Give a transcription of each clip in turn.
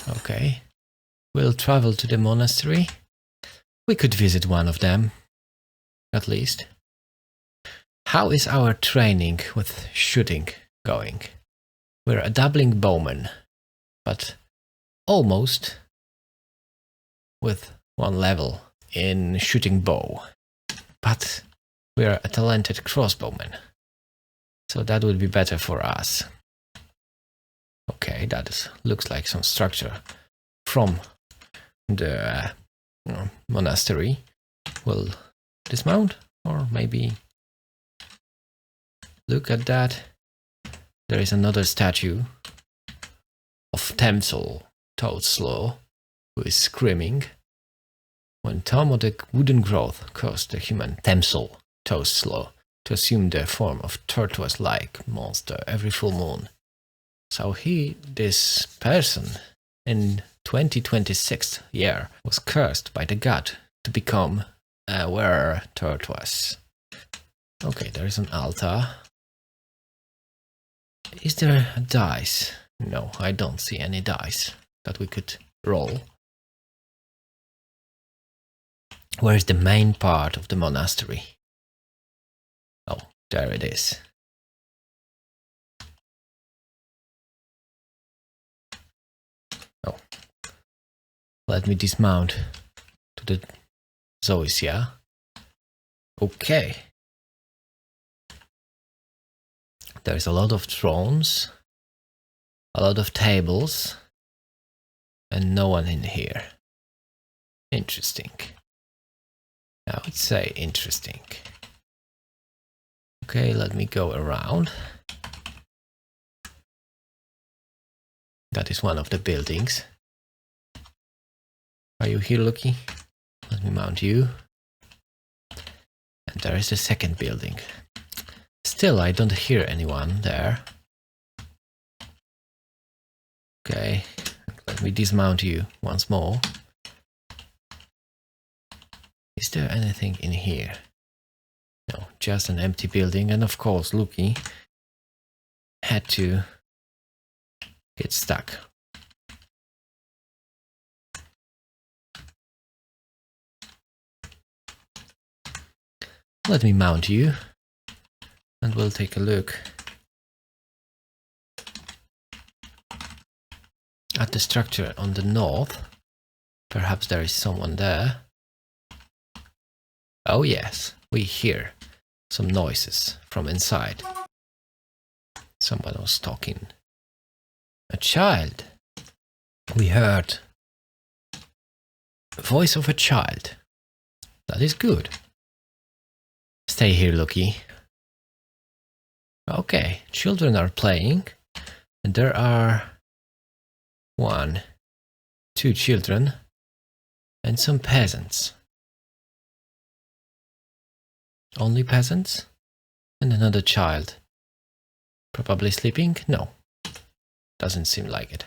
Okay. We'll travel to the monastery. We could visit one of them, at least. How is our training with shooting going? We're a dabbling bowman, but almost with 1 level in shooting bow. But we're a talented crossbowman, so that would be better for us. Okay, that looks like some structure from the monastery. We'll dismount, or maybe look at that. There is another statue of Temsel Toadslaw, who is screaming. When Tom of the wooden growth caused the human Temsel Toadslaw to assume the form of tortoise-like monster every full moon. So this person, in 2026 year, was cursed by the god to become a were tortoise. Okay, there is an altar. Is there a dice? No, I don't see any dice that we could roll. Where is the main part of the monastery? Oh, there it is. Oh, let me dismount to the Zoysia. Okay. There's a lot of thrones, a lot of tables, and no one in here. Interesting. I would say interesting. Okay, let me go around. That is one of the buildings. Are you here, Loki? Let me mount you. And there is the second building. Still, I don't hear anyone there. Okay, let me dismount you once more. Is there anything in here? No, just an empty building, and of course, Loki had to get stuck. Let me mount you, and we'll take a look at the structure on the north. Perhaps there is someone there. Oh yes, we hear some noises from inside. Someone was talking. A child. We heard the voice of a child. That is good. Stay here, Loki. Okay, children are playing, and there are 1, 2 children, and some peasants. Only peasants? And another child. Probably sleeping? No. Doesn't seem like it.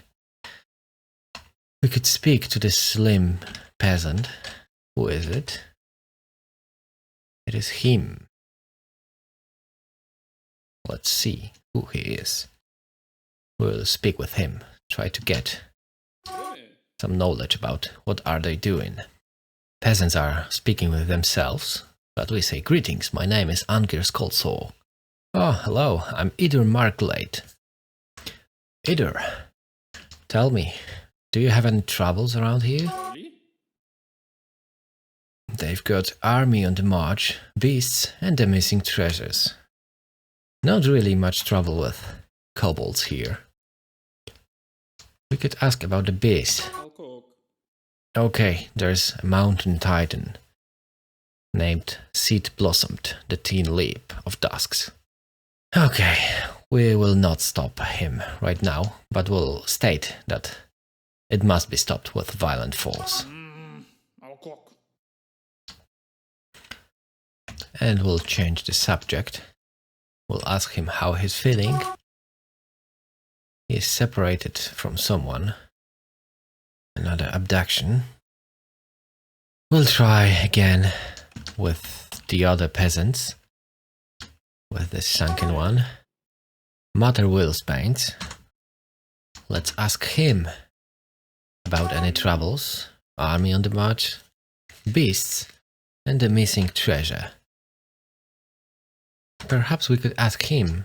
We could speak to this slim peasant. Who is it? It is him. Let's see who he is. We'll speak with him. Try to get some knowledge about what are they doing. Peasants are speaking with themselves. But we say, greetings, my name is Angir Skolso. Oh, hello, I'm Idur Marklate. Idur, tell me, do you have any troubles around here? They've got army on the march, beasts, and the missing treasures. Not really much trouble with kobolds here. We could ask about the beast. Okay, there's a mountain titan named Seed Blossomed, the teen leap of dusks. Okay, we will not stop him right now, but we'll state that it must be stopped with violent force. And we'll change the subject. We'll ask him how he's feeling. He is separated from someone. Another abduction. We'll try again with the other peasants, with the sunken one. Mother Willsbanes. Let's ask him about any troubles, army on the march, beasts, and the missing treasure. Perhaps we could ask him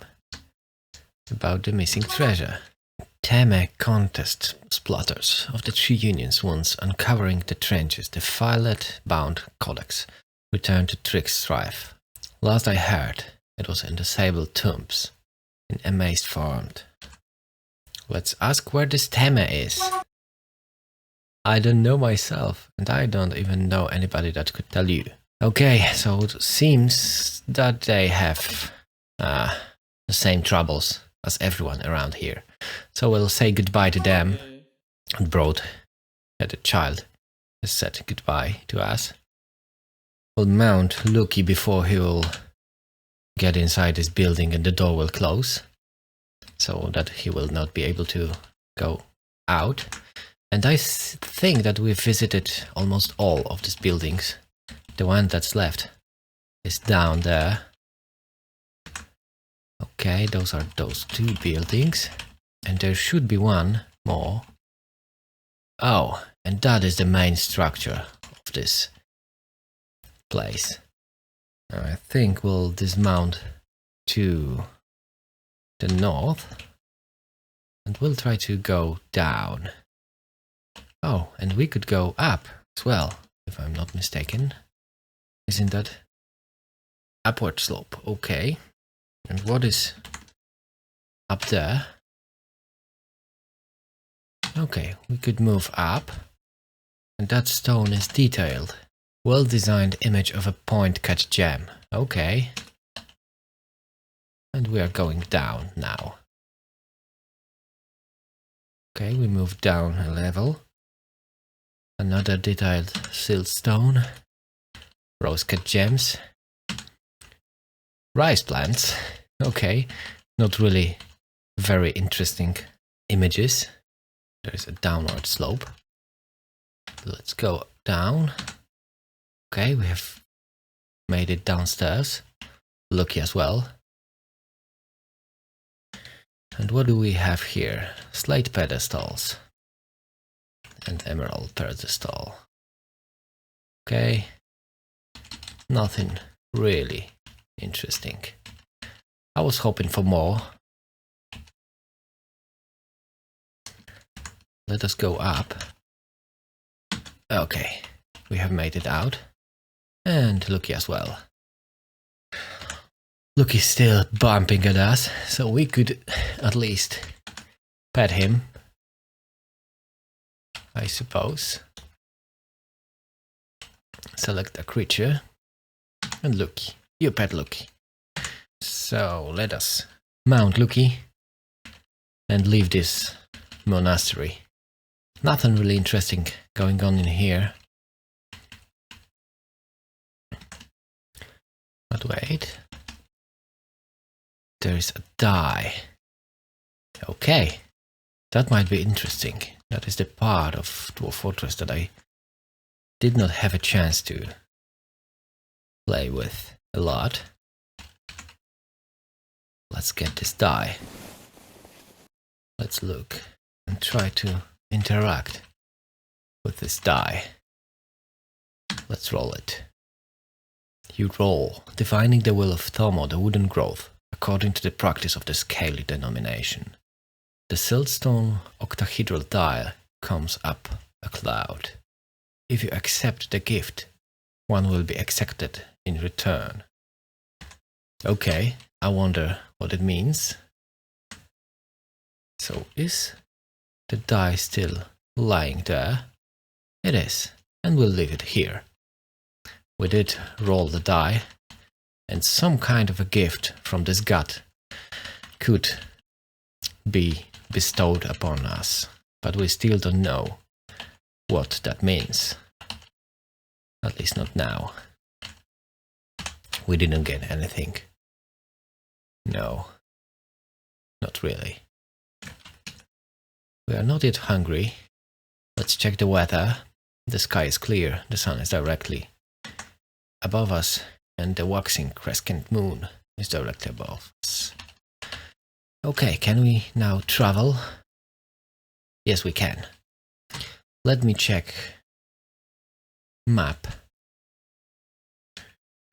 about the missing treasure. Teme contest splotters of the three unions once uncovering the trenches, the filet-bound codex returned to Trick's strife. Last I heard, it was in the sable tombs, in amazed formed. Let's ask where this Teme is. I don't know myself, and I don't even know anybody that could tell you. Okay, so it seems that they have the same troubles as everyone around here. So we'll say goodbye to them. And Broad-headed child has said goodbye to us. We'll mount Luki before he will get inside this building and the door will close, so that he will not be able to go out. And I think that we've visited almost all of these buildings. The one that's left is down there. Okay, those are those two buildings. And there should be one more. Oh, and that is the main structure of this place. I think we'll dismount to the north. And we'll try to go down. Oh, and we could go up as well, if I'm not mistaken. Isn't that upward slope? Okay. And what is up there? Okay, we could move up. And that stone is detailed. Well-designed image of a point-cut gem. Okay. And we are going down now. Okay, we move down a level. Another detailed siltstone. Rose-cut gems. Rice plants. Okay, not really very interesting images. There is a downward slope. Let's go down. Okay, we have made it downstairs. Lucky as well. And what do we have here? Slate pedestals. And emerald pedestal. Okay. Nothing really interesting. I was hoping for more. Let us go up. Okay, we have made it out. And Lucky as well. Lucky's still bumping at us, so we could at least pet him, I suppose. Select a creature. And Lucky. You pet Lucky. So let us mount Lucky and leave this monastery. Nothing really interesting going on in here. But wait. There is a die. Okay. That might be interesting. That is the part of Dwarf Fortress that I did not have a chance to play with a lot. Let's get this die. Let's look and try to interact with this die. Let's roll it. You roll, defining the will of Thomo, the wooden growth, according to the practice of the scaly denomination. The siltstone octahedral die comes up a cloud. If you accept the gift, one will be accepted in return. Okay, I wonder what it means. So is the die still lying there? It is, and we'll leave it here. We did roll the die, and some kind of a gift from this god could be bestowed upon us, but we still don't know what that means. At least not now. We didn't get anything. No, not really. We are not yet hungry. Let's check the weather. The sky is clear, the sun is directly above us, and the waxing crescent moon is directly above us. Okay, can we now travel? Yes, we can. Let me check map.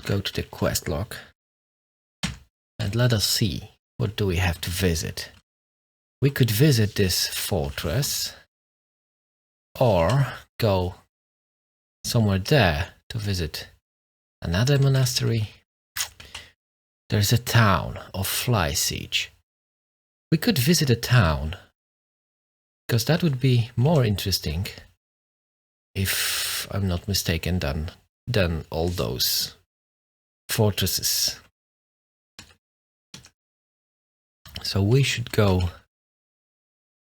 Go to the quest log. And let us see, what do we have to visit? We could visit this fortress, or go somewhere there to visit another monastery. There's a town of Fly Siege. We could visit a town, because that would be more interesting, if I'm not mistaken, than all those fortresses. So we should go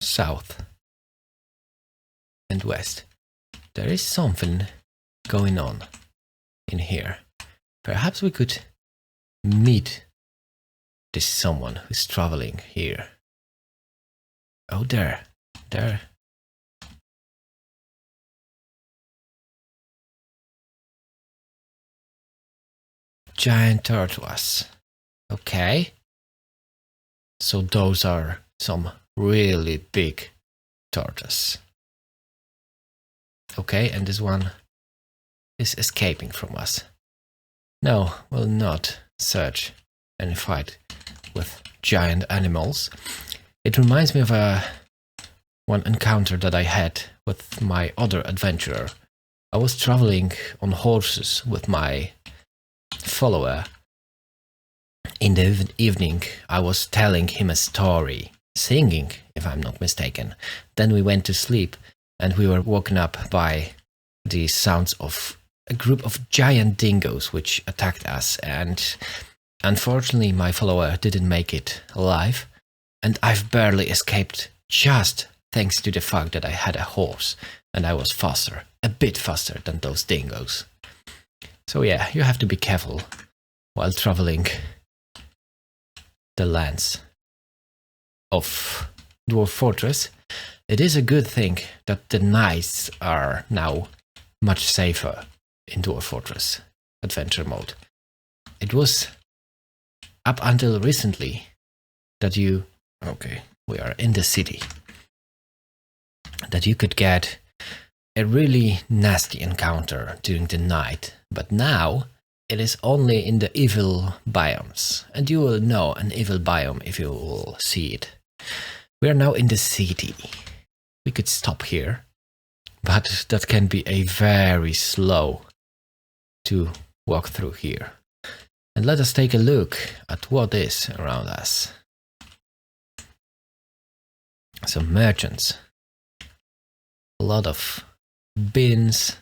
south and west. There is something going on in here. Perhaps we could meet this someone who's traveling here. Oh, there. Giant turtles. Okay. So those are some really big tortoises. Okay, and this one is escaping from us. No, we'll not search and fight with giant animals. It reminds me of one encounter that I had with my other adventurer. I was traveling on horses with my follower. In the evening, I was telling him a story, singing, if I'm not mistaken. Then we went to sleep, and we were woken up by the sounds of a group of giant dingoes which attacked us, and unfortunately my follower didn't make it alive, and I've barely escaped just thanks to the fact that I had a horse, and I was faster, a bit faster than those dingoes. So yeah, you have to be careful while traveling the lands of Dwarf Fortress. It is a good thing that the nights are now much safer in Dwarf Fortress adventure mode. It was up until recently that you... Okay, we are in the city. That you could get a really nasty encounter during the night, but now it is only in the evil biomes, and you will know an evil biome if you will see it. We are now in the city. We could stop here, but that can be a very slow to walk through here. And let us take a look at what is around us. Some merchants. A lot of bins,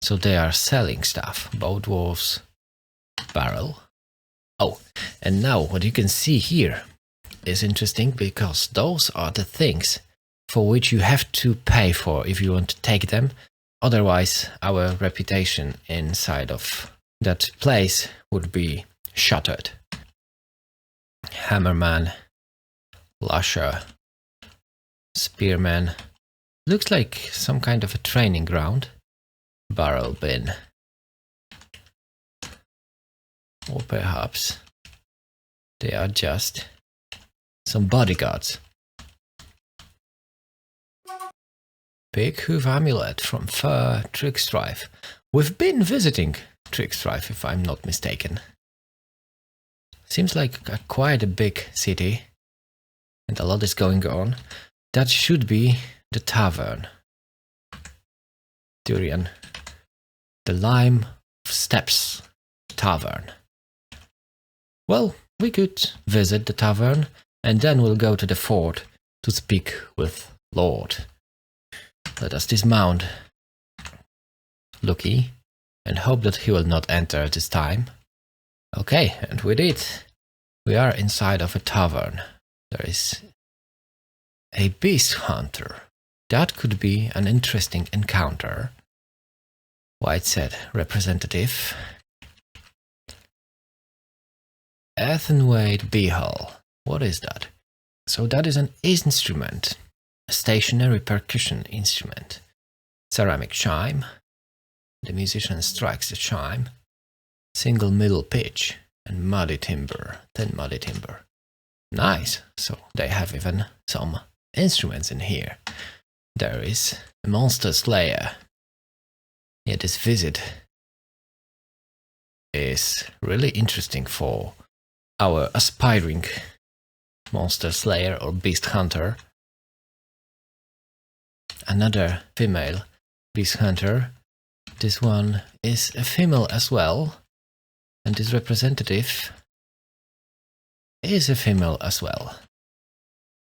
so they are selling stuff. Bow dwarfs, barrel. Oh, and now what you can see here is interesting, because those are the things for which you have to pay for if you want to take them. Otherwise, our reputation inside of that place would be shattered. Hammerman, lasher, spearman. Looks like some kind of a training ground. Barrel bin. Or perhaps they are just some bodyguards. Big hoof amulet from Fur Trickstrife. We've been visiting Trickstrife, if I'm not mistaken. Seems like quite a big city, and a lot is going on. That should be the tavern. Durian. The Lime Steps Tavern. Well, we could visit the tavern, and then we'll go to the fort to speak with Lord. Let us dismount Lucky and hope that he will not enter this time. Okay, and with it, we are inside of a tavern. There is a beast hunter. That could be an interesting encounter. White said representative. Earthenweight Beehole. What is that? So that is an instrument. A stationary percussion instrument. Ceramic chime. The musician strikes the chime. Single middle pitch. And muddy timber. Thin muddy timber. Nice. So they have even some instruments in here. there is a monster slayer. Yeah, this visit is really interesting for our aspiring monster slayer or beast hunter. Another female beast hunter. This one is a female as well, and this representative is a female as well.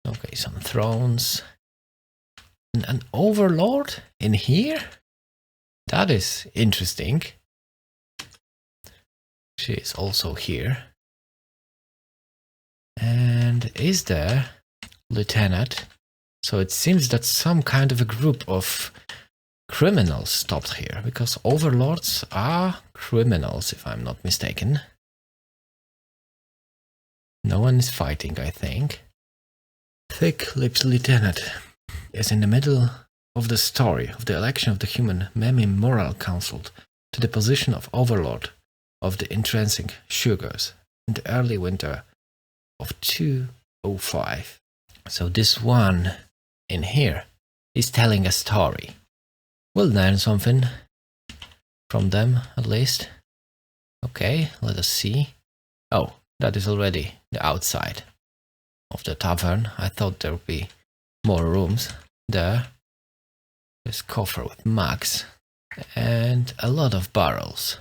Okay, some thrones. And an overlord in here? That is interesting. She is also here. And is there lieutenant? So it seems that some kind of a group of criminals stopped here, because overlords are criminals, if I'm not mistaken. No one is fighting, I think. Thick-lipped lieutenant is in the middle of the story of the election of the human Memi Moral Council to the position of overlord of the intrinsic sugars in the early winter of 205. So this one in here is telling a story. We'll learn something from them, at least. Okay, let us see. Oh, that is already the outside of the tavern. I thought there would be more rooms there. This coffer with mugs and a lot of barrels.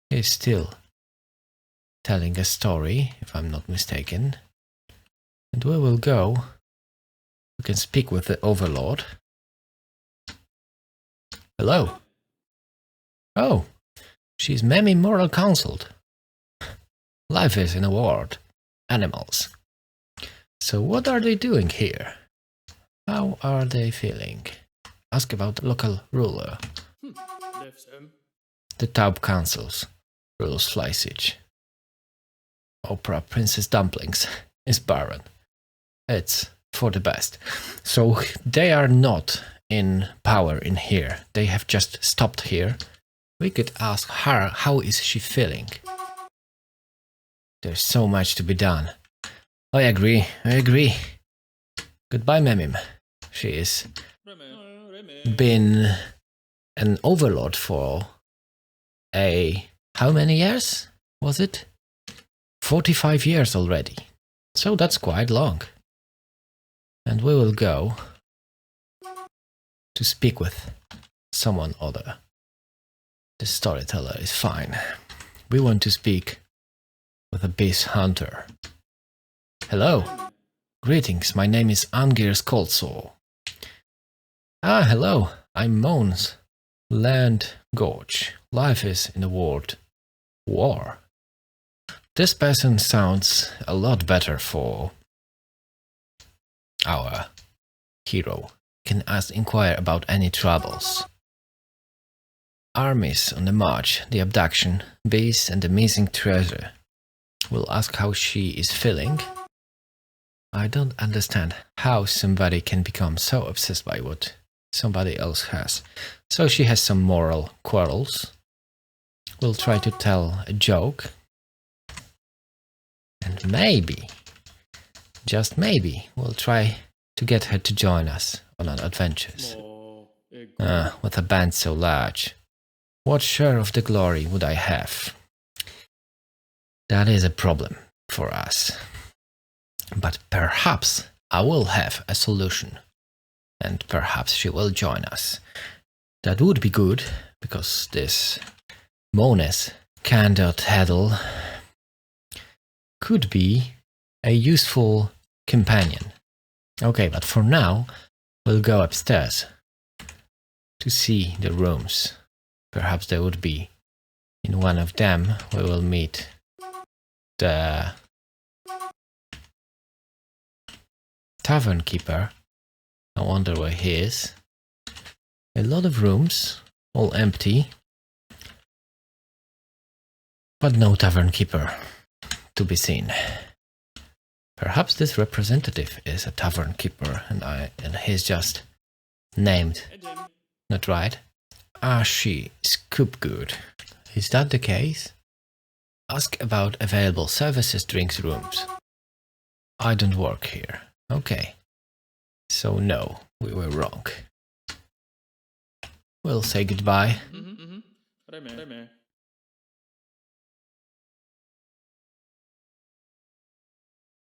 He's still telling a story, if I'm not mistaken. And we will go. We can speak with the overlord. Hello. Oh, she's Memi Moral Counsel. Life is in a world. Animals. So what are they doing here? How are they feeling? Ask about the local ruler. The Taub Councils. Rules Fleisig. Opera Princess Dumplings is barren. It's for the best. So they are not in power in here. They have just stopped here. We could ask her, how is she feeling? There's so much to be done. I agree. Goodbye, Memim. She is been an overlord for how many years was it? 45 years already. So that's quite long. And we will go to speak with someone other. The storyteller is fine. We want to speak with a beast hunter. Hello. Greetings, my name is Angir's Coldsaw. Ah, hello. I'm Mons. Land Gorge. Life is in the world. War. This person sounds a lot better for our hero. Can inquire about any troubles. Armies on the march, the abduction, beasts and the missing treasure. We'll ask how she is feeling. I don't understand how somebody can become so obsessed by what somebody else has. So she has some moral quarrels. We'll try to tell a joke. And maybe, just maybe, we'll try to get her to join us on our adventures. With a band so large, what share of the glory would I have? That is a problem for us. But perhaps I will have a solution. And perhaps she will join us. That would be good, because this Mones Candor Heddle could be a useful companion. Okay, but for now, we'll go upstairs to see the rooms. Perhaps there would be in one of them we will meet the tavern keeper. I wonder where he is. A lot of rooms, all empty, but no tavern keeper to be seen. Perhaps this representative is a tavern keeper and he's just named. Not right? Ah, she scoop good. Is that the case? Ask about available services, drinks, rooms. I don't work here. Okay. So no, we were wrong. We'll say goodbye.